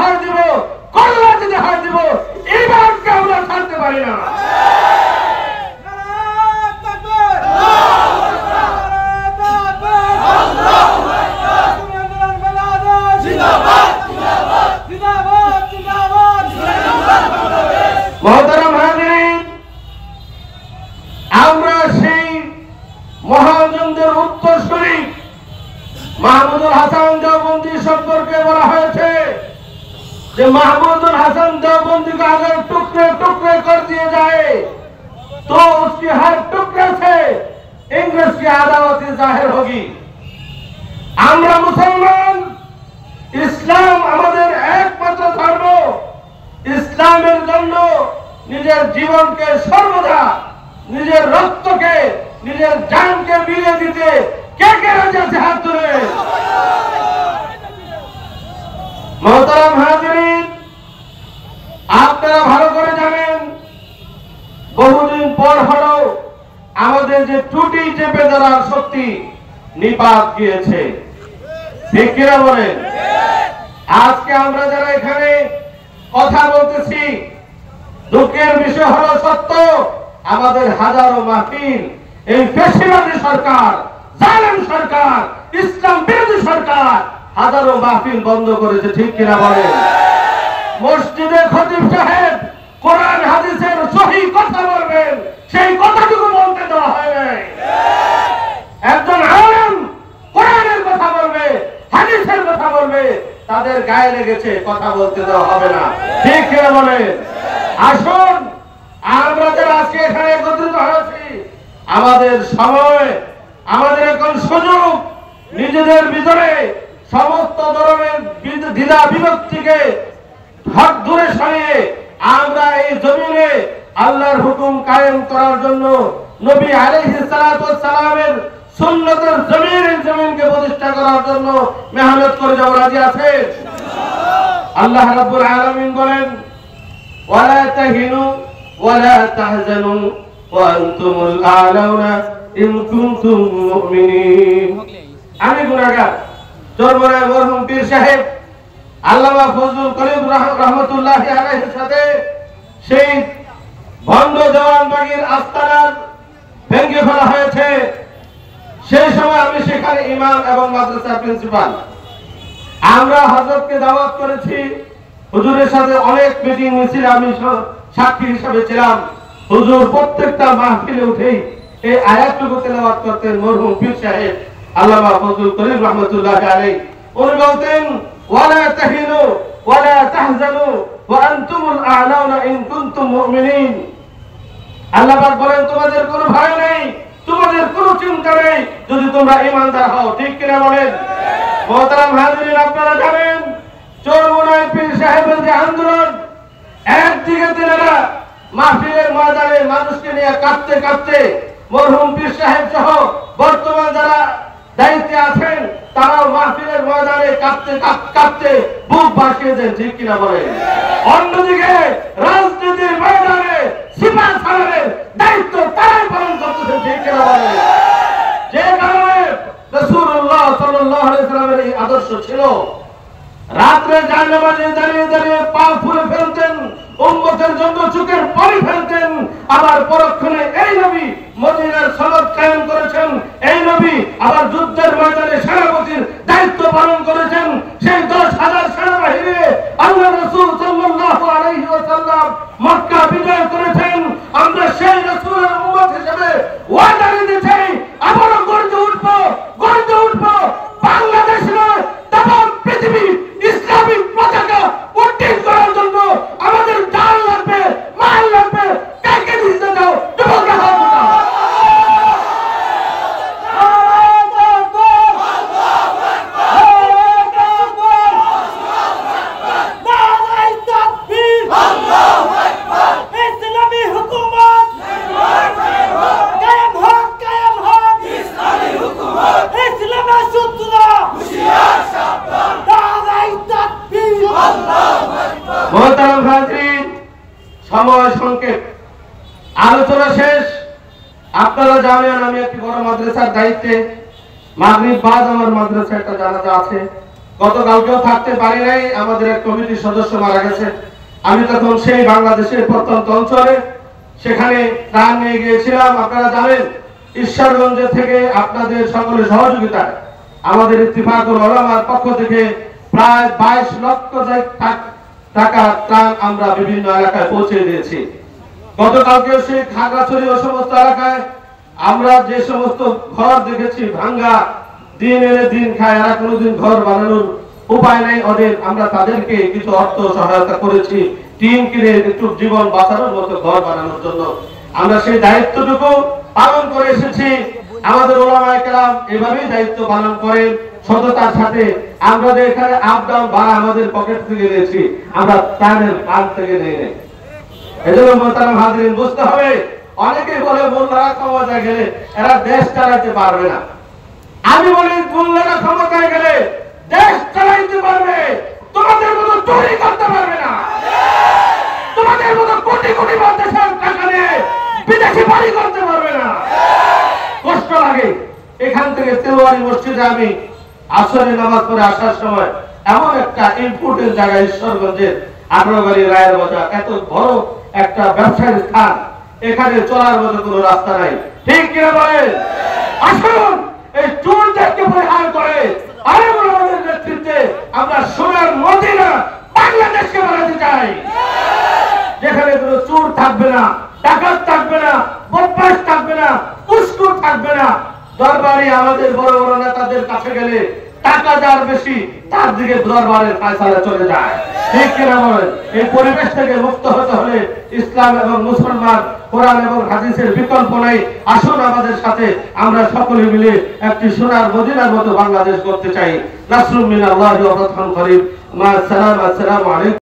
হার দিব, কল্লা যদি হার দিব, ইমানকে আমরা ছাড়তে পারি না। মহতারাম হাজিরিন, আমরা সেই মহাজনদের উত্তরসূরি মাহমুদুল হাসান দেওবন্দি সম্পর্কে বলা হয়েছে যে महमूदुल हसन देवबंदी को अगर टुकड़े टुकड़े कर दिए जाए तो उसकी हर टुकड़े से इंग्लिश की अदावत जाहिर होगी। আমরা মুসলমান, ইসলাম আমাদের একমাত্র ধর্ম। ইসলামের জন্য নিজের জীবনকে সর্বদা, নিজের রক্তকে, নিজের জানকে বিলিয়ে দিতে কে কে রাজি আছে হাত তুলে। মোহতারাম হাজিরিন, আপনারা ভালো করে জানেন বহুদিন পর হলো আমাদের যে ত্রুটি চেপে ধরার শক্তি নিপাত গিয়েছে, ঠিক কিনা বলেন? আজকে আমরা যারা এখানে কথা বলতেছি, দুঃখের বিষয় হলো সত্য, আমাদের হাজারো মাহফিল এই ফ্যাসিবাদী সরকার, জালেম সরকার, ইসলাম বিরোধী সরকার হাজারো মাহফিল বন্ধ করেছে, ঠিক কিনা বলেন? মসজিদে খতিব সাহেব কোরআন হাদিসের সহি কথা বলবেন, সেই কথাটুকু বলতে দেওয়া হয় নাই। একজন আলেম কোরআনের কথা বলবে, হাদিসের কথা বলবে, তাদের গায়ে লেগেছে, কথা বলতে দেওয়া হবে না, ঠিক কিনা বলেন? আসুন আমরা যারা আজকে এখানে একত্রিত হয়েছি, আমাদের সময়, আমাদের এখন সুযোগ নিজেদের ভিতরে সমস্ত ধরনের দ্বিধা বিভক্তিকে হাত দূরে সরিয়ে আমরা এই জমিনে আল্লাহর হুকুম কায়েম করার জন্য নবী আলাইহিস সালাতু ওয়াস সালামের সুন্নতের জমিনকে প্রতিষ্ঠা করার জন্য মেহনত করে যাব। রাজি আছে? আল্লাহ রাব্বুল আলামিন বলেন, ওয়ালা তাহিনু ওয়ালা তাহজানু ওয়া আনতুমুল আ'লাউনা ইন কুনতুম মুমিনিন। আমি গুনাহগার, চরমরায় মরহুম পীর সাহেব আল্লামা ফজলুল করিম রহমাতুল্লাহি আলাইহির সাথে সেই ভণ্ড দেওয়ানবাগীর আস্তানার ভেঙে ফেলা হয়েছে। সেই সময় আমি সেখানে ইমাম এবং মাদ্রাসার প্রিন্সিপাল। আমরা হযরতকে দাওয়াত করেছি, হুজুরের সাথে অনেক মিটিং মিছিল আমি সাক্ষী হিসেবে ছিলাম। হুজুর প্রত্যেকটা মাহফিলে উঠেই এই আয়াতটুকু তেলাওয়াত করতেন মরহুম পীর সাহেব আল্লামা ফজলুল করিম রহমাতুল্লাহি আলাইহি। উনি বলতেন, ওয়ালা তাহিনু ওয়ালা তাহজানু ওয়া আনতুমুল আ'লাউনা ইন কুনতুম মুমিনিন। আল্লাহ পাক বলেন, তোমাদের কোনো ভয় নেই, তোমাদের কোনো চিন্তা নেই যদি তোমরা ঈমানদার হও, ঠিক কিনা বলেন? মুহতারাম হাজিরিন, আপনারা জানেন চরমোনাই পীর সাহেবের যে আন্দোলন, একদিকে তিনারা মাহফিলের ময়দানে মানুষকে নিয়ে কাঁদতে কাঁদতে, মরহুম পীর সাহেব সহ বর্তমান যারা দায়িত্বে আছেন তারাও মাহফিলের ময়দানে কাঁদতে কাঁদতে বুক ভাসিয়ে দেন, ঠিক কিনা বলেন? অন্যদিকে রাজনীতির ময়দানে সিপাহ সালারের দায়িত্ব তারাই পালন করতেছেন, ঠিক কিনা বলেন? যে কারণে রাসূলুল্লাহ সাল্লাল্লাহু আলাইহি ওয়াসাল্লামের এই আদর্শ ছিল, রাত্রে জানামাজে দাঁড়িয়ে দাঁড়িয়ে পা ফুলে ফেলতেন, উম্মতের জন্য চোখের পানি ফেলতেন। আবার পরক্ষণে এই নবী মদিনার সনদ কায়েম করেছেন, এই নবী আবার যুদ্ধের ময়দানে সেনাপতির দায়িত্ব পালন করেছেন। সেই 10,000 সেনাবাহিনী আল্লাহ রাসূল সাল্লাল্লাহু আলাইহি ওয়াসাল্লাম মক্কা বিজয় করেছেন। আমরা সেই রাসূলের উম্মত হিসেবে ওয়াদা দিয়েছি, আবারও গর্জে উঠবো, গর্জে উঠবো। বাংলাদেশ নয়, তামাম পৃথিবী ইসলামিক পতাকা উড্ডীন করার জন্য আমাদের জান লাগবে, মাল লাগবে। কাকে দিতে দাও, যুবকরা হাত উঠাও। সময় সংক্ষেপ, আলোচনা শেষ। আপনারা জানেন আমি একটি বড় মাদ্রাসার দায়িত্বে, মাগরিব বাদ আমার মাদ্রাসা একটা জানাজা আছে, গতকালকেও থাকতে পারি নাই, আমাদের এক কমিটির সদস্য মারা গেছে। আমি তখন সেই বাংলাদেশের প্রত্যন্ত অঞ্চলে সেখানে ত্রাণ নিয়ে গিয়েছিলাম। আপনারা জানেন ঈশ্বরগঞ্জ থেকে আপনাদের সকলের সহযোগিতায় আমাদের ইত্তেফাকুল উলামার পক্ষ থেকে প্রায় 22 লক্ষ টাকা ত্রাণ আমরা বিভিন্ন এলাকায় পৌঁছে দিয়েছি। গতকালকে সেই খাগড়াছড়ি ও সমস্ত এলাকায় আমরা যে সমস্ত ঘর দেখেছি ভাঙ্গা, দিন এনে দিন খায়, এরা কোনোদিন ঘর বানানোর উপায় নাই ওদের, আমরা তাদেরকে কিছু অর্থ সহায়তা করেছি টিন কিনে একটু জীবন বাঁচানোর মতো ঘর বানানোর জন্য। আমরা সেই দায়িত্বটুকু পালন করে এসেছি। আমাদের ওলামায়ে কেরাম এভাবেই দায়িত্ব পালন করেন সততার সাথে। আমরা যে এখানে আপ ডাউন ভাড়া আমাদের পকেট থেকে নিয়েছি, আমরা ত্রাণের ফান্ড থেকে নিয়ে নেই। এজন্য মোহতারাম হাজিরিন বুঝতে হবে, অনেকেই বলে মোল্লারা ক্ষমতায় গেলে এরা দেশ চালাতে পারবে না। আমি বলি মোল্লারা ক্ষমতায় গেলে দেশ চালাইতে পারবে, তোমাদের মতো চুরি করতে পারবে না, তোমাদের মতো কোটি কোটি দেশের টাকা নিয়ে বিদেশি বাড়ি করতে পারবে না। কষ্ট লাগে। এখান থেকে তেলোয়ারি মসজিদে আমি আসরের নামাজ পড়ে আসার সময় এমন একটা ইম্পর্টেন্ট জায়গা ঈশ্বরগঞ্জের 18 গাড়ি রায়ের বাজার, এত বড় একটা ব্যবসায়িক স্থান, এখানে চলার মতো কোনো রাস্তা নাই। ঠিক কিনা বলেন? আসুন এই চোরদেরকে পরিহার করে আলেম ওলামাদের নেতৃত্বে আমরা সোনার মদিনা বাংলাদেশকে বানাতে চাই, যেখানে কোনো চোর থাকবে না, ডাকাত থাকবে না, বদমাশ থাকবে না, উস্কুর থাকবে না। দরবারে আমাদের বড় বড় নেতাদের কাছে গেলে টাকা যার বেশি তার দিকে দরবারের ফায়সালা চলে যায়। ঠিক কিনা বলেন? এই পরিবেশ থেকে মুক্ত হতে হলে ইসলাম এবং মুসলমান, কোরআন এবং হাদিসের বিকল্প নাই। আসুন আমাদের সাথে আমরা সকলে মিলে একটি সোনার মদিনার মতো বাংলাদেশ করতে চাই। নাসরুম মিনাল্লাহি ওয়া ফাতহুন করিম। মা আসসালামু আলাইকুম।